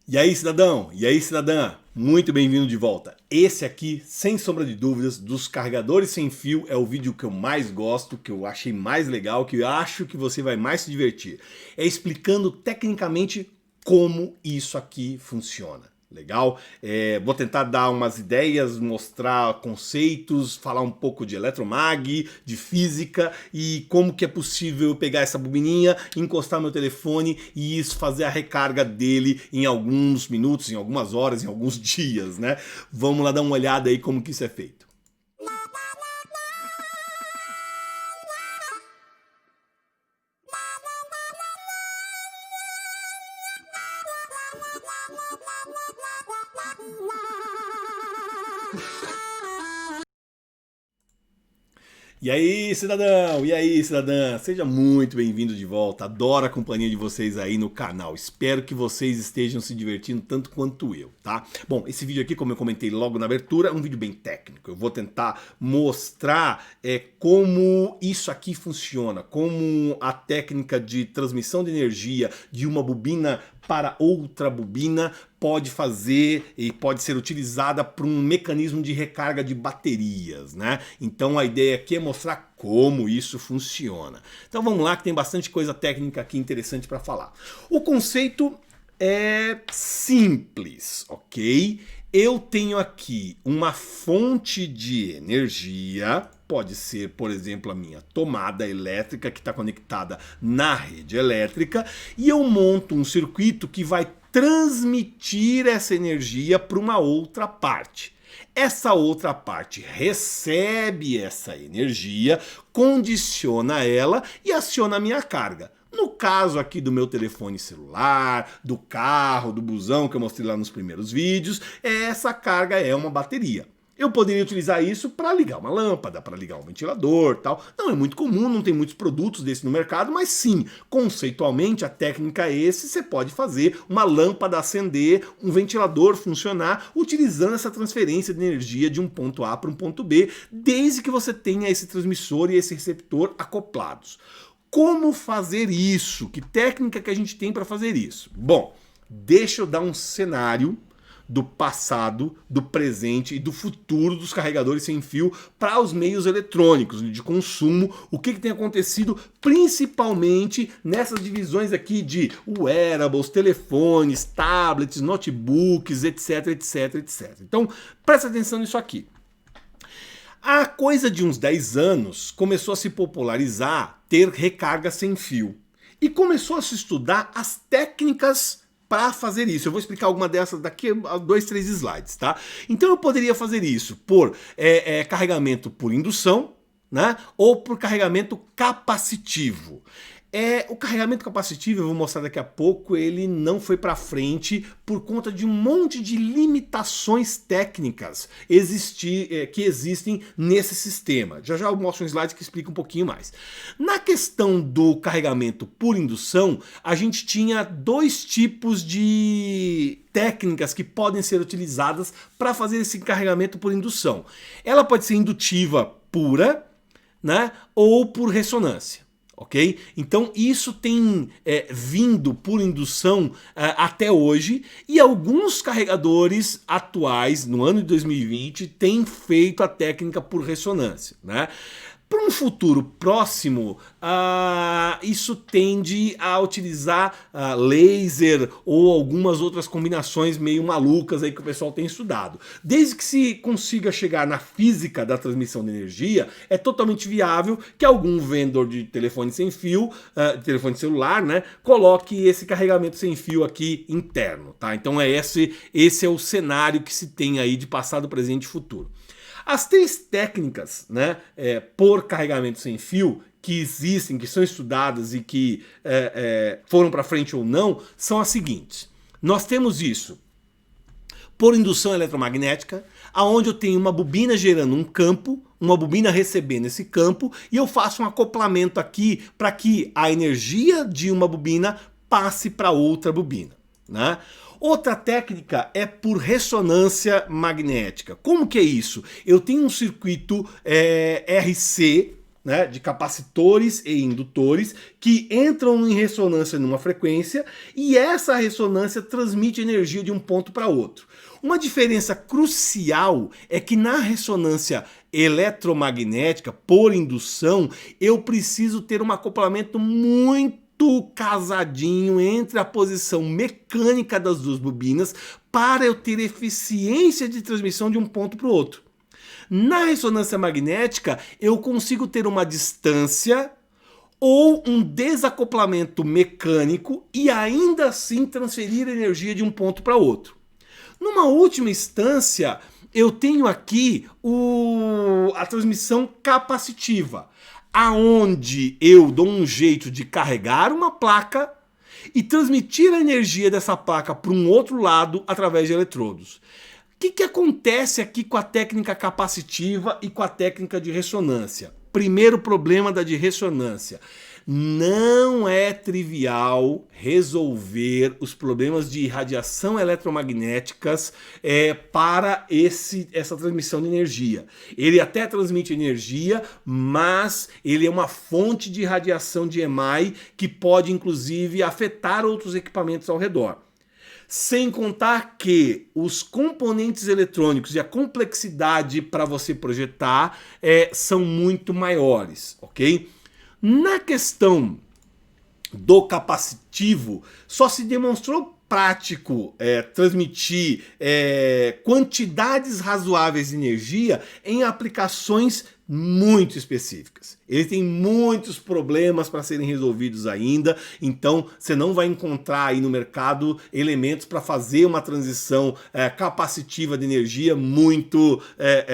E aí, cidadão? E aí, cidadã? Muito bem-vindo de volta. Esse aqui, sem sombra de dúvidas, dos carregadores sem fio, é o vídeo que eu mais gosto, que eu achei mais legal, que eu acho que você vai mais se divertir. É explicando tecnicamente como isso aqui funciona. Legal? Vou tentar dar umas ideias, mostrar conceitos, falar um pouco de eletromag, de física e como que é possível eu pegar essa bobininha, encostar meu telefone e isso fazer a recarga dele em alguns minutos, em algumas horas, em alguns dias, né? Vamos lá dar uma olhada aí como que isso é feito. E aí, cidadão? E aí, cidadã? Seja muito bem-vindo de volta. Adoro a companhia de vocês aí no canal. Espero que vocês estejam se divertindo tanto quanto eu, tá? Bom, esse vídeo aqui, como eu comentei logo na abertura, é um vídeo bem técnico. Eu vou tentar mostrar como isso aqui funciona, como a técnica de transmissão de energia de uma bobina para outra bobina pode fazer e pode ser utilizada para um mecanismo de recarga de baterias, né? Então a ideia aqui é mostrar como isso funciona. Então vamos lá que tem bastante coisa técnica aqui interessante para falar. O conceito é simples, ok? Eu tenho aqui uma fonte de energia, pode ser, por exemplo, a minha tomada elétrica que está conectada na rede elétrica, e eu monto um circuito que vai transmitir essa energia para uma outra parte. Essa outra parte recebe essa energia, condiciona ela e aciona a minha carga. No caso aqui do meu telefone celular, do carro, do busão que eu mostrei lá nos primeiros vídeos, essa carga é uma bateria. Eu poderia utilizar isso para ligar uma lâmpada, para ligar um ventilador, tal. Não é muito comum, não tem muitos produtos desse no mercado, mas sim, conceitualmente a técnica é esse, você pode fazer uma lâmpada acender, um ventilador funcionar, utilizando essa transferência de energia de um ponto A para um ponto B, desde que você tenha esse transmissor e esse receptor acoplados. Como fazer isso? Que técnica que a gente tem para fazer isso? Bom, deixa eu dar um cenário do passado, do presente e do futuro dos carregadores sem fio para os meios eletrônicos de consumo, o que tem acontecido principalmente nessas divisões aqui de wearables, telefones, tablets, notebooks, etc, etc, etc. Então, presta atenção nisso aqui. Há coisa de uns 10 anos começou a se popularizar ter recarga sem fio e começou a se estudar as técnicas para fazer isso. Eu vou explicar alguma dessas daqui a 2, 3 slides, tá? Então eu poderia fazer isso por carregamento por indução, né? Ou por carregamento capacitivo. O carregamento capacitivo, eu vou mostrar daqui a pouco, ele não foi para frente por conta de um monte de limitações técnicas que existem nesse sistema. Já já eu mostro um slide que explica um pouquinho mais. Na questão do carregamento por indução, a gente tinha dois tipos de técnicas que podem ser utilizadas para fazer esse carregamento por indução. Ela pode ser indutiva pura, né, ou por ressonância. Ok? Então isso tem vindo por indução até hoje e alguns carregadores atuais no ano de 2020 têm feito a técnica por ressonância, né? Para um futuro próximo, isso tende a utilizar laser ou algumas outras combinações meio malucas aí que o pessoal tem estudado. Desde que se consiga chegar na física da transmissão de energia, é totalmente viável que algum vendedor de telefone sem fio, telefone celular, né, coloque esse carregamento sem fio aqui interno, tá? Então esse é o cenário que se tem aí de passado, presente e futuro. As 3 técnicas, né, por carregamento sem fio que existem, que são estudadas e que foram para frente ou não, são as seguintes. Nós temos isso por indução eletromagnética, aonde eu tenho uma bobina gerando um campo, uma bobina recebendo esse campo, e eu faço um acoplamento aqui para que a energia de uma bobina passe para outra bobina, né? Outra técnica é por ressonância magnética. Como que é isso? Eu tenho um circuito RC, né, de capacitores e indutores que entram em ressonância numa frequência e essa ressonância transmite energia de um ponto para outro. Uma diferença crucial é que na ressonância eletromagnética, por indução, eu preciso ter um acoplamento muito casadinho entre a posição mecânica das duas bobinas para eu ter eficiência de transmissão de um ponto para o outro. Na ressonância magnética, eu consigo ter uma distância ou um desacoplamento mecânico e ainda assim transferir energia de um ponto para outro. Numa última instância, eu tenho aqui a transmissão capacitiva, aonde eu dou um jeito de carregar uma placa e transmitir a energia dessa placa para um outro lado através de eletrodos. O que acontece aqui com a técnica capacitiva e com a técnica de ressonância? Primeiro problema da de ressonância. Não é trivial resolver os problemas de radiação eletromagnéticas para essa transmissão de energia. Ele até transmite energia, mas ele é uma fonte de radiação de EMI que pode inclusive afetar outros equipamentos ao redor. Sem contar que os componentes eletrônicos e a complexidade para você projetar são muito maiores, ok? Na questão do capacitivo, só se demonstrou prático transmitir quantidades razoáveis de energia em aplicações muito específicas. Ele tem muitos problemas para serem resolvidos ainda, então você não vai encontrar aí no mercado elementos para fazer uma transição capacitiva de energia muito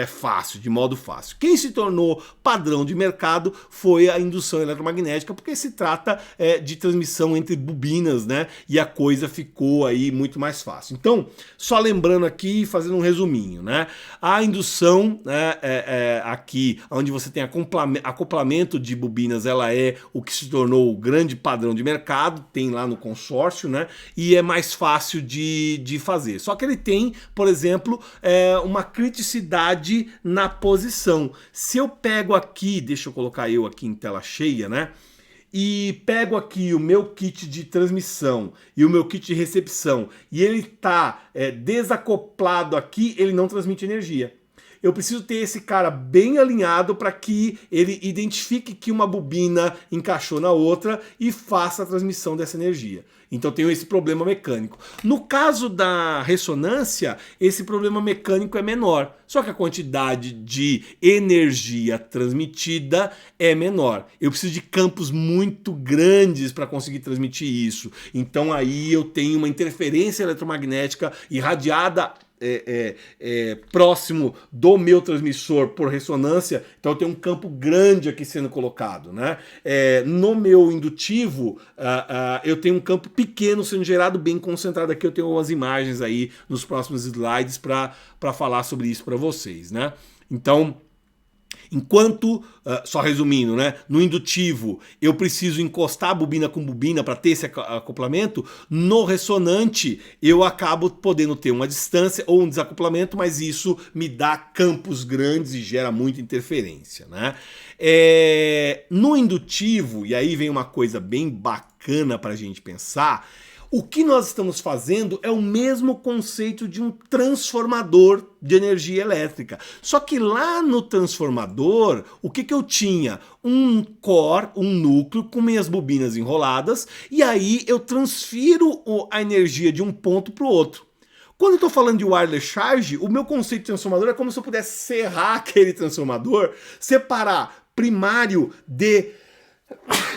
fácil, de modo fácil. Quem se tornou padrão de mercado foi a indução eletromagnética, porque se trata de transmissão entre bobinas, né? E a coisa ficou aí muito mais fácil. Então, só lembrando aqui, fazendo um resuminho, né? A indução aqui, onde você tem acoplamento de bobinas, ela é o que se tornou o grande padrão de mercado, tem lá no consórcio, né? E é mais fácil de fazer. Só que ele tem, por exemplo, uma criticidade na posição. Se eu pego aqui, deixa eu colocar eu aqui em tela cheia, né? E pego aqui o meu kit de transmissão e o meu kit de recepção e ele está desacoplado aqui, ele não transmite energia. Eu preciso ter esse cara bem alinhado para que ele identifique que uma bobina encaixou na outra e faça a transmissão dessa energia. Então tenho esse problema mecânico. No caso da ressonância, esse problema mecânico é menor, só que a quantidade de energia transmitida é menor. Eu preciso de campos muito grandes para conseguir transmitir isso. Então aí eu tenho uma interferência eletromagnética irradiada próximo do meu transmissor por ressonância, então eu tenho um campo grande aqui sendo colocado, né? No meu indutivo, eu tenho um campo pequeno sendo gerado, bem concentrado aqui. Eu tenho umas imagens aí nos próximos slides para falar sobre isso para vocês, né? Então, enquanto, só resumindo, né, no indutivo eu preciso encostar a bobina com bobina para ter esse acoplamento, no ressonante eu acabo podendo ter uma distância ou um desacoplamento, mas isso me dá campos grandes e gera muita interferência, né? No indutivo, e aí vem uma coisa bem bacana para a gente pensar, o que nós estamos fazendo é o mesmo conceito de um transformador de energia elétrica. Só que lá no transformador, o que eu tinha? Um core, um núcleo com minhas bobinas enroladas, e aí eu transfiro a energia de um ponto para o outro. Quando eu estou falando de wireless charge, o meu conceito de transformador é como se eu pudesse serrar aquele transformador, separar primário de...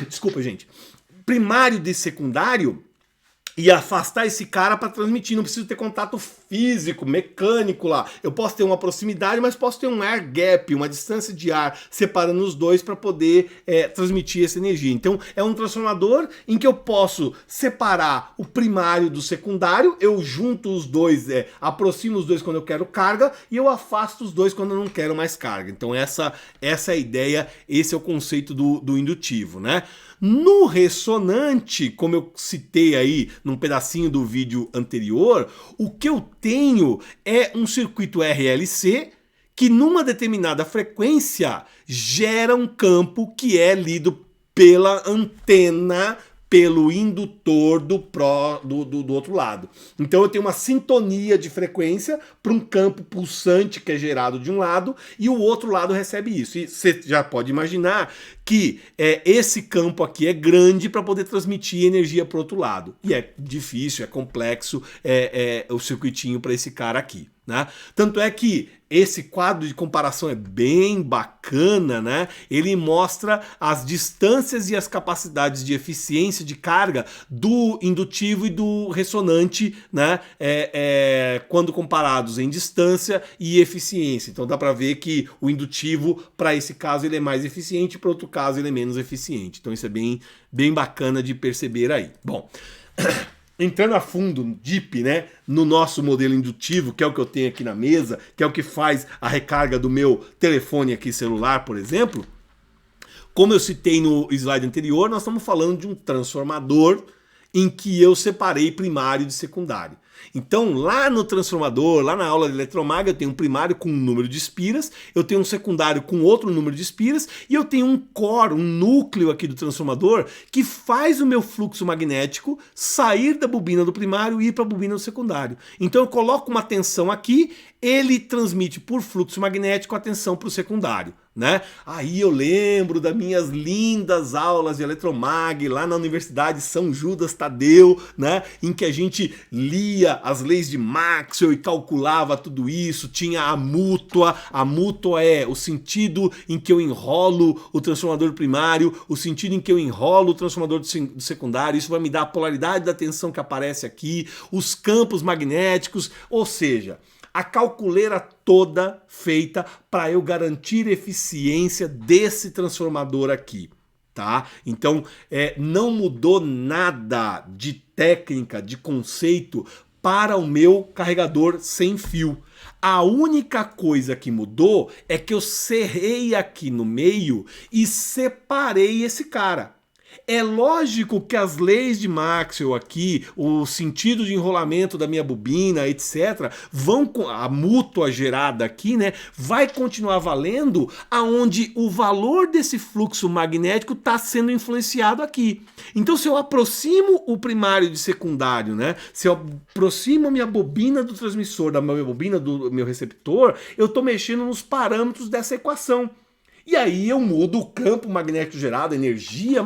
Desculpa, gente. Primário de secundário, e afastar esse cara para transmitir. Não preciso ter contato físico, mecânico lá. Eu posso ter uma proximidade, mas posso ter um air gap, uma distância de ar separando os dois para poder transmitir essa energia. Então é um transformador em que eu posso separar o primário do secundário, eu junto os dois, aproximo os dois quando eu quero carga e eu afasto os dois quando eu não quero mais carga. Então essa é a ideia, esse é o conceito do indutivo, né? No ressonante, como eu citei aí num pedacinho do vídeo anterior, o que eu tenho é um circuito RLC que numa determinada frequência gera um campo que é lido pela antena, pelo indutor do outro lado. Então eu tenho uma sintonia de frequência para um campo pulsante que é gerado de um lado e o outro lado recebe isso. E você já pode imaginar que esse campo aqui é grande para poder transmitir energia para o outro lado. E é difícil, é complexo o circuitinho para esse cara aqui, né? Tanto é que esse quadro de comparação é bem bacana, né? Ele mostra as distâncias e as capacidades de eficiência de carga do indutivo e do ressonante, né? Quando comparados em distância e eficiência. Então dá para ver que o indutivo, para esse caso, ele é mais eficiente, para outro caso, ele é menos eficiente. Então isso é bem bacana de perceber aí. Bom, entrando a fundo, deep, né, no nosso modelo indutivo, que é o que eu tenho aqui na mesa, que é o que faz a recarga do meu telefone aqui celular, por exemplo, como eu citei no slide anterior, nós estamos falando de um transformador em que eu separei primário de secundário. Então, lá no transformador, lá na aula de eletromag, eu tenho um primário com um número de espiras, eu tenho um secundário com outro número de espiras, e eu tenho um core, um núcleo aqui do transformador, que faz o meu fluxo magnético sair da bobina do primário e ir para a bobina do secundário. Então eu coloco uma tensão aqui, ele transmite por fluxo magnético a tensão para o secundário, né? Aí eu lembro das minhas lindas aulas de eletromag lá na Universidade São Judas Tadeu, né? Em que a gente lia as leis de Maxwell e calculava tudo isso, tinha a mútua é o sentido em que eu enrolo o transformador primário, o sentido em que eu enrolo o transformador do secundário, isso vai me dar a polaridade da tensão que aparece aqui, os campos magnéticos, ou seja, a calculeira toda feita para eu garantir eficiência desse transformador aqui, tá? Então, não mudou nada de técnica, de conceito para o meu carregador sem fio. A única coisa que mudou é que eu serrei aqui no meio e separei esse cara. É lógico que as leis de Maxwell aqui, o sentido de enrolamento da minha bobina, etc., a mútua gerada aqui, né, vai continuar valendo aonde o valor desse fluxo magnético está sendo influenciado aqui. Então, se eu aproximo o primário de secundário, né, se eu aproximo a minha bobina do transmissor da minha bobina do meu receptor, eu estou mexendo nos parâmetros dessa equação. E aí eu mudo o campo magnético gerado, a energia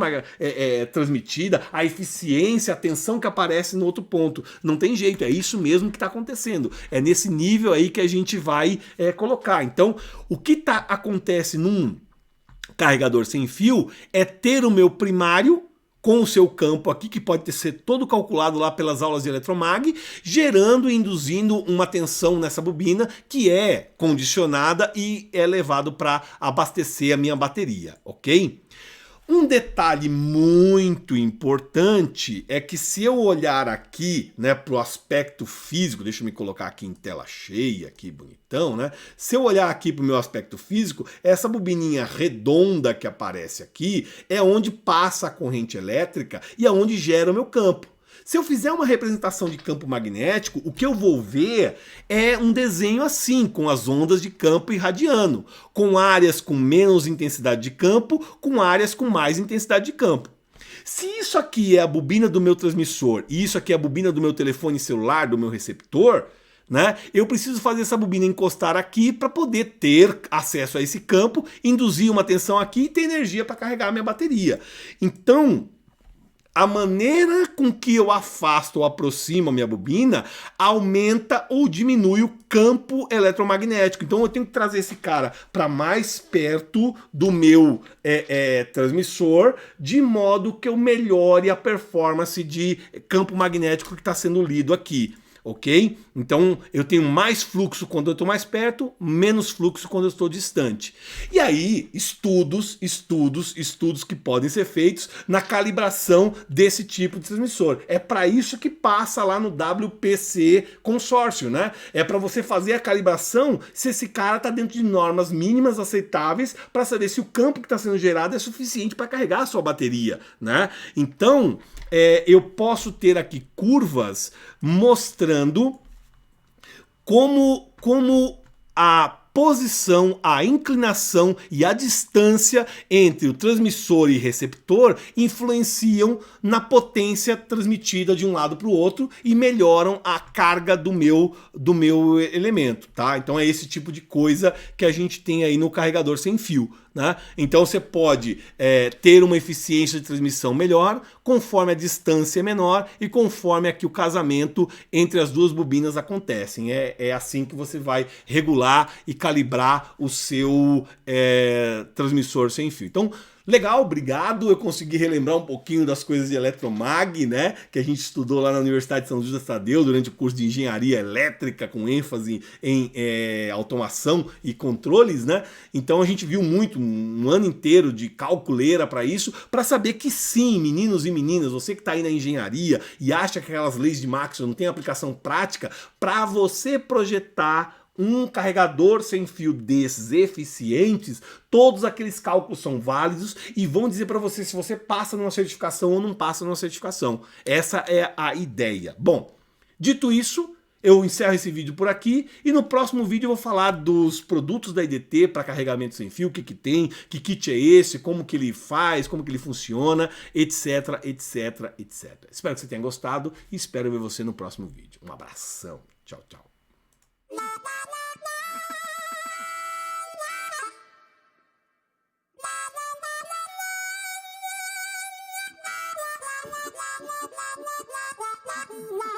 transmitida, a eficiência, a tensão que aparece no outro ponto. Não tem jeito, é isso mesmo que está acontecendo. É nesse nível aí que a gente vai colocar. Então, o que acontece num carregador sem fio é ter o meu primário com o seu campo aqui, que pode ser todo calculado lá pelas aulas de eletromag, gerando e induzindo uma tensão nessa bobina que é condicionada e é levado para abastecer a minha bateria, ok? Um detalhe muito importante é que se eu olhar aqui, né, para o aspecto físico, deixa eu me colocar aqui em tela cheia, aqui bonitão, né? Se eu olhar aqui para o meu aspecto físico, essa bobininha redonda que aparece aqui é onde passa a corrente elétrica e é onde gera o meu campo. Se eu fizer uma representação de campo magnético, o que eu vou ver é um desenho assim, com as ondas de campo irradiando, com áreas com menos intensidade de campo, com áreas com mais intensidade de campo. Se isso aqui é a bobina do meu transmissor e isso aqui é a bobina do meu telefone celular, do meu receptor, né, eu preciso fazer essa bobina encostar aqui para poder ter acesso a esse campo, induzir uma tensão aqui e ter energia para carregar a minha bateria. Então, a maneira com que eu afasto ou aproximo a minha bobina aumenta ou diminui o campo eletromagnético. Então eu tenho que trazer esse cara para mais perto do meu transmissor, de modo que eu melhore a performance de campo magnético que está sendo lido aqui. Ok? Então eu tenho mais fluxo quando eu estou mais perto, menos fluxo quando eu estou distante. E aí, estudos que podem ser feitos na calibração desse tipo de transmissor. É para isso que passa lá no WPC consórcio, né? É para você fazer a calibração se esse cara está dentro de normas mínimas aceitáveis para saber se o campo que está sendo gerado é suficiente para carregar a sua bateria, né? Então, eu posso ter aqui curvas mostrando como a posição, a inclinação e a distância entre o transmissor e receptor influenciam na potência transmitida de um lado para o outro e melhoram a carga do meu elemento, tá? Então é esse tipo de coisa que a gente tem aí no carregador sem fio, né? Então você pode ter uma eficiência de transmissão melhor conforme a distância é menor e conforme aqui o casamento entre as duas bobinas acontecem. É assim que você vai regular e calibrar o seu transmissor sem fio. Então, legal, obrigado. Eu consegui relembrar um pouquinho das coisas de eletromag, né? Que a gente estudou lá na Universidade de São Judas Tadeu durante o curso de engenharia elétrica, com ênfase em automação e controles, né? Então a gente viu muito, um ano inteiro de calculeira para isso, para saber que sim, meninos e meninas, você que está aí na engenharia e acha que aquelas leis de Maxwell não tem aplicação prática, para você projetar um carregador sem fio desses eficientes, todos aqueles cálculos são válidos e vão dizer para você se você passa numa certificação ou não passa numa certificação. Essa é a ideia. Bom, dito isso, eu encerro esse vídeo por aqui e no próximo vídeo eu vou falar dos produtos da IDT para carregamento sem fio, o que que tem, que kit é esse, como que ele faz, como que ele funciona, etc, etc, etc. Espero que você tenha gostado e espero ver você no próximo vídeo. Um abração. Tchau, tchau. La